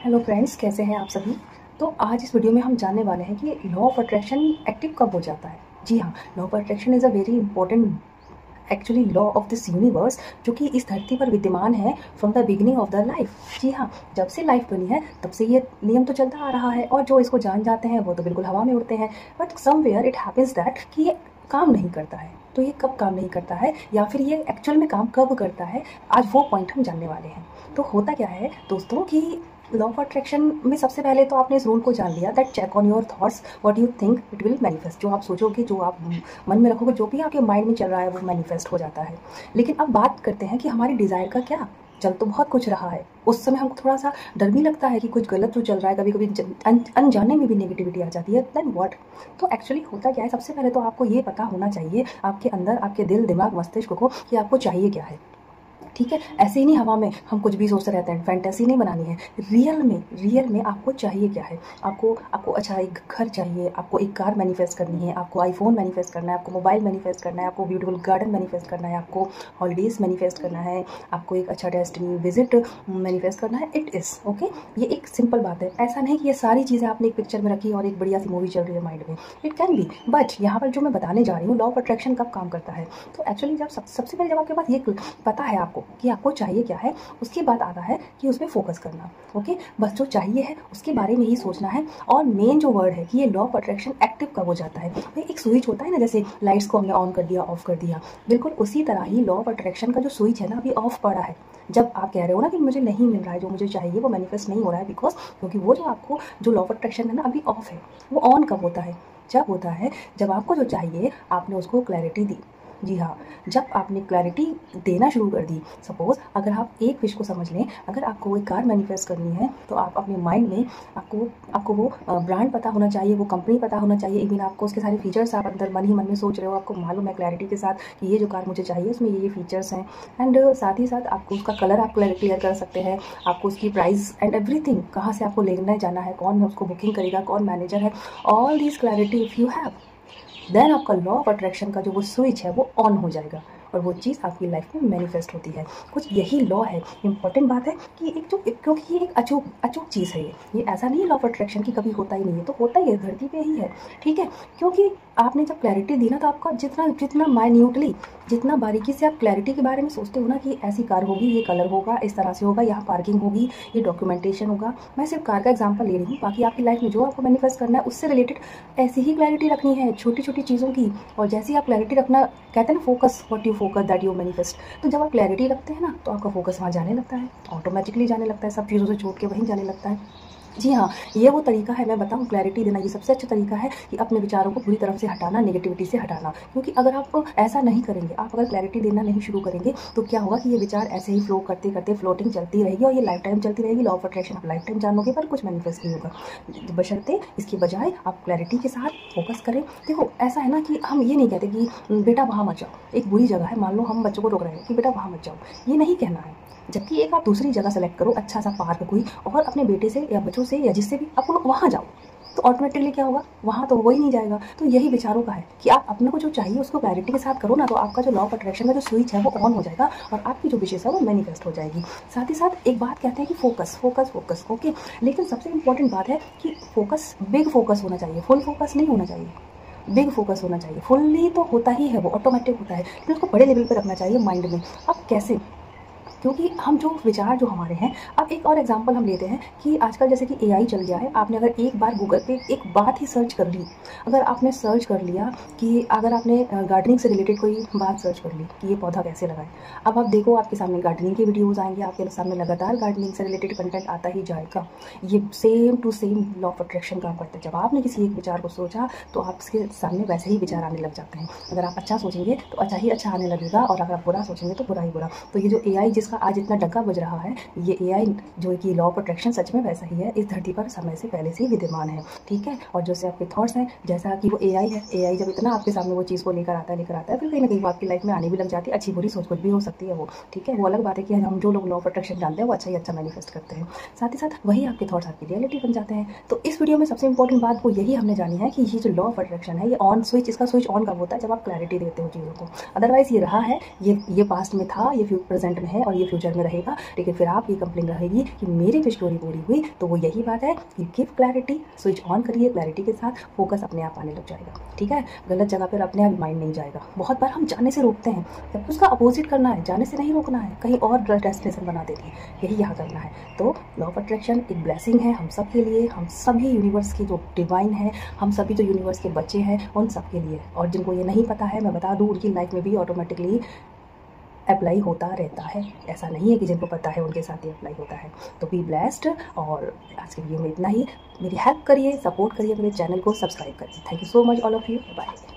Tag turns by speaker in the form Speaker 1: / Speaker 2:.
Speaker 1: Hello friends, कैसे हैं आप सभी। तो आज इस वीडियो में हम जानने वाले हैं कि लॉ ऑफ अट्रैक्शन एक्टिव कब हो जाता है। जी हाँ, law of attraction is a very important actually law of the universe, जो कि इस धरती पर विद्यमान है from the beginning of the life. जी हाँ, जब से लाइफ बनी है तब से ये नियम तो चलता आ रहा है, और जो इसको जान जाते हैं वो तो बिल्कुल हवा में उड़ते हैं। But somewhere it happens that कि ये काम नहीं करता है। तो ये कब काम नहीं करता है, या फिर ये एक्चुअल में काम कब करता है, आज वो पॉइंट हम जानने वाले हैं। तो होता क्या है दोस्तों कि लॉ ऑफ अट्रैक्शन में सबसे पहले तो आपने इस रूल को जान लिया that check on your thoughts, what you think it will manifest. जो आप सोचोगे, जो आप मन में रखोगे, जो भी आपके माइंड में चल रहा है वो मैनिफेस्ट हो जाता है। लेकिन अब बात करते हैं कि हमारी डिज़ायर का क्या। चल तो बहुत कुछ रहा है, उस समय हमको थोड़ा सा डर भी लगता है कि कुछ गलत तो चल रहा है, कभी कभी अनजाने में भी नेगेटिविटी आ जाती है। Then what. तो एक्चुअली होता क्या है, सबसे पहले तो आपको ये पता होना चाहिए आपके अंदर, आपके दिल दिमाग मस्तिष्क को, कि आपको चाहिए क्या है। ठीक है, ऐसे ही नहीं हवा में हम कुछ भी सोचते रहते हैं, फैंटेसी नहीं बनानी है। रियल में आपको चाहिए क्या है। आपको अच्छा एक घर चाहिए, आपको एक कार मैनिफेस्ट करनी है, आपको आईफोन मैनिफेस्ट करना है, आपको मोबाइल मैनिफेस्ट करना है, आपको ब्यूटीफुल गार्डन मैनिफेस्ट करना है, आपको हॉलीडेज मैनिफेस्ट करना है, आपको एक अच्छा डेस्टिनी विजिट मैनिफेस्ट करना है। It is okay. ये एक सिंपल बात है। ऐसा नहीं कि ये सारी चीज़ें आपने एक पिक्चर में रखी और एक बढ़िया सी मूवी चल रही है माइंड में। इट कैन बी, बट यहाँ पर जो मैं बताने जा रही हूँ लॉ ऑफ अट्रैक्शन कब काम करता है। तो एक्चुअली जब सबसे पहले जब आपके पास ये पता है आपको कि आपको चाहिए क्या है, उसके बाद आता है कि उस पर फोकस करना। ओके, बस जो चाहिए है उसके बारे में ही सोचना है। और मेन जो वर्ड है कि ये लॉ ऑफ अट्रैक्शन एक्टिव कब हो जाता है। भाई एक स्विच होता है ना, जैसे लाइट्स को हमने ऑन कर दिया, ऑफ कर दिया, बिल्कुल उसी तरह ही लॉ ऑफ अट्रैक्शन का जो स्विच है ना, अभी ऑफ पड़ा है। जब आप कह रहे हो ना कि मुझे नहीं मिल रहा है, जो मुझे चाहिए वो मैनिफेस्ट नहीं हो रहा है, बिकॉज क्योंकि वो जो आपको जो लॉ ऑफ अट्रैक्शन है ना अभी ऑफ है। वो ऑन कब होता है, जब होता है जब आपको जो चाहिए आपने उसको क्लैरिटी दी। जी हाँ, जब आपने क्लैरिटी देना शुरू कर दी। सपोज अगर आप एक विश को समझ लें, अगर आपको वो कार मैनिफेस्ट करनी है तो आप अपने माइंड में आपको वो ब्रांड पता होना चाहिए, वो कंपनी पता होना चाहिए, इवन आपको उसके सारे फीचर्स आप अंदर मन ही मन में सोच रहे हो, आपको मालूम है क्लैरिटी के साथ कि ये जो कार मुझे चाहिए उसमें ये फीचर्स हैं। एंड साथ ही साथ आपको उसका कलर आप क्लियर कर सकते हैं, आपको उसकी प्राइस एंड एवरीथिंग, कहाँ से आपको लेना जाना है, कौन उसको बुकिंग करेगा, कौन मैनेजर है, all this clarity if you have, then आपका लॉ ऑफ अट्रैक्शन का जो वो स्विच है वो ऑन हो जाएगा और वो चीज़ आपकी लाइफ में मैनिफेस्ट होती है। कुछ यही लॉ है। इंपॉर्टेंट बात है कि क्योंकि ये एक अचूक चीज़ है। ये ऐसा नहीं है लॉ ऑफ अट्रैक्शन की कभी होता ही नहीं है, तो होता ही है, धरती पे ही है। ठीक है, क्योंकि आपने जब क्लैरिटी दी ना, तो आपका जितना माइन्यूटली, जितना बारीकी से आप क्लैरिटी के बारे में सोचते हो ना कि ऐसी कार होगी, ये कलर होगा, इस तरह से होगा, यहाँ पार्किंग होगी, ये डॉक्यूमेंटेशन होगा। मैं सिर्फ कार का एग्जांपल ले रही हूँ, बाकी आपकी लाइफ में जो आपको मैनिफेस्ट करना है उससे रिलेटेड ऐसी ही क्लैरिटी रखनी है, छोटी छोटी चीज़ों की। और जैसे ही आप क्लैरिटी रखना, कहते हैं ना focus, what you focus that you manifest. तो जब आप क्लैरिटी रखते हैं ना तो आपका फोकस वहाँ जाने लगता है, ऑटोमेटिकली जाने लगता है, सब चीज़ों से छोड़ के वहीं जाने लगता है। जी हाँ, ये वो तरीका है, मैं बताऊँ क्लैरिटी देना, ये सबसे अच्छा तरीका है कि अपने विचारों को पूरी तरफ से हटाना, नेगेटिविटी से हटाना। क्योंकि अगर आप ऐसा नहीं करेंगे, आप अगर क्लैरिटी देना नहीं शुरू करेंगे तो क्या होगा कि ये विचार ऐसे ही फ्लो करते करते फ्लोटिंग चलती रहेगी और ये लाइफ टाइम चलती रहेगी। लॉ ऑफ अट्रैक्शन आप लाइफ टाइम जानोगे पर कुछ मैनिफेस्ट नहीं होगा। बशर्ते इसकी बजाय आप क्लैरिटी के साथ फोकस करें। देखो ऐसा है ना कि हम ये नहीं कहते कि बेटा वहाँ मत जाओ, एक बुरी जगह है, मान लो हम बच्चों को रोक रहे हैं कि बेटा वहाँ मत जाओ, ये नहीं कहना है। जबकि एक आप दूसरी जगह सेलेक्ट करो, अच्छा सा पार्क कोई, और अपने बेटे से या बच्चों से या जिससे भी आप लोग वहाँ जाओ, तो ऑटोमेटिकली क्या होगा, वहाँ तो हो ही नहीं जाएगा। तो यही विचारों का है कि आप अपने को जो चाहिए उसको क्लैरिटी के साथ करो ना, तो आपका जो लॉ ऑफ अट्रैक्शन का जो स्विच है वो ऑन हो जाएगा और आपकी जो विशेष है वो मैनिफेस्ट हो जाएगी। साथ ही साथ एक बात कहते हैं कि फोकस फोकस फोकस, ओके। लेकिन सबसे इंपॉर्टेंट बात है कि फोकस बिग फोकस होना चाहिए, फुल फोकस नहीं होना चाहिए, बिग फोकस होना चाहिए। फुल्ली तो होता ही है, वो ऑटोमेटिक होता है, लेकिन उसको बड़े लेवल पर रखना चाहिए माइंड में। अब कैसे, क्योंकि हम जो विचार जो हमारे हैं, अब एक और एग्जांपल हम लेते हैं कि आजकल जैसे कि एआई चल गया है। आपने अगर एक बार गूगल पे एक बात ही सर्च कर ली, अगर आपने सर्च कर लिया कि अगर आपने गार्डनिंग से रिलेटेड कोई बात सर्च कर ली कि ये पौधा कैसे लगाएं, अब आप देखो आपके सामने गार्डनिंग के वीडियोज़ आएंगे, आपके सामने लगातार गार्डनिंग से रिलेटेड कंटेंट आता ही जाएगा। ये same to same law of attraction काम करता है। जब आपने किसी एक विचार को सोचा तो आपके सामने वैसे ही विचार आने लग जाते हैं। अगर आप अच्छा सोचेंगे तो अच्छा ही अच्छा आने लगेगा, और अगर आप बुरा सोचेंगे तो बुरा ही बुरा। तो ये जो एआई जिसका आज इतना डंका बज रहा है, ये एआई जो कि लॉ ऑफ अट्रैक्शन सच में वैसा ही है, इस धरती पर समय से पहले से ही विद्यमान है। ठीक है, और जैसे आपके थॉट्स हैं, जैसा कि वो एआई है, एआई जब इतना आपके सामने वो चीज़ को लेकर आता है फिर कहीं ना कहीं वो आपकी लाइफ में आने भी लग जाती है। अच्छी बुरी सोच कुछ भी हो सकती है वो, ठीक है, वो अलग बात है कि हम जो लोग लॉ ऑफ अट्रैक्शन जानते हैं वो अच्छा ही अच्छा मैनिफेस्ट करते हैं। साथ ही साथ वही आपके थॉट्स आपकी रियलिटी बन जाते हैं। तो इस वीडियो में सबसे इंपॉर्टेंट बात वो यही हमने जानी है कि ये जो लॉ ऑफ अट्रैक्शन है, ये ऑन स्विच, इसका स्विच ऑन कब होता है, जब आप क्लैरिटी देते हो चीज़ों को। अदरवाइज ये रहा है, ये पास्ट में था, ये प्रेजेंट में है और ये ये फ्यूचर में रहेगा, लेकिन फिर आपकी कंप्लेंट रहेगी कि मेरी भी स्टोरी पूरी हुई। तो वो यही बात है कि गिव क्लैरिटी, स्विच ऑन करिए क्लैरिटी के साथ, फोकस अपने आप आने लग जाएगा। ठीक है, गलत जगह पर अपने आप माइंड नहीं जाएगा। बहुत बार हम जाने से रोकते हैं, जब उसका अपोजिट करना है, जाने से नहीं रोकना है, कहीं और डेस्टिनेशन बना देती है, यही यहाँ करना है। तो लॉ ऑफ अट्रैक्शन एक ब्लेसिंग है हम सब के लिए, हम सभी यूनिवर्स की जो डिवाइन है, हम सभी जो यूनिवर्स के बच्चे हैं, उन सब के लिए। और जिनको ये नहीं पता है, मैं बता दूँ, उनकी लाइफ में भी ऑटोमेटिकली अप्लाई होता रहता है। ऐसा नहीं है कि जिनको पता है उनके साथ ही अप्लाई होता है। तो बी ब्लेस्ड। और आज के वीडियो में इतना ही। मेरी हेल्प करिए, सपोर्ट करिए, मेरे चैनल को सब्सक्राइब करिए। Thank you so much all of you. Bye.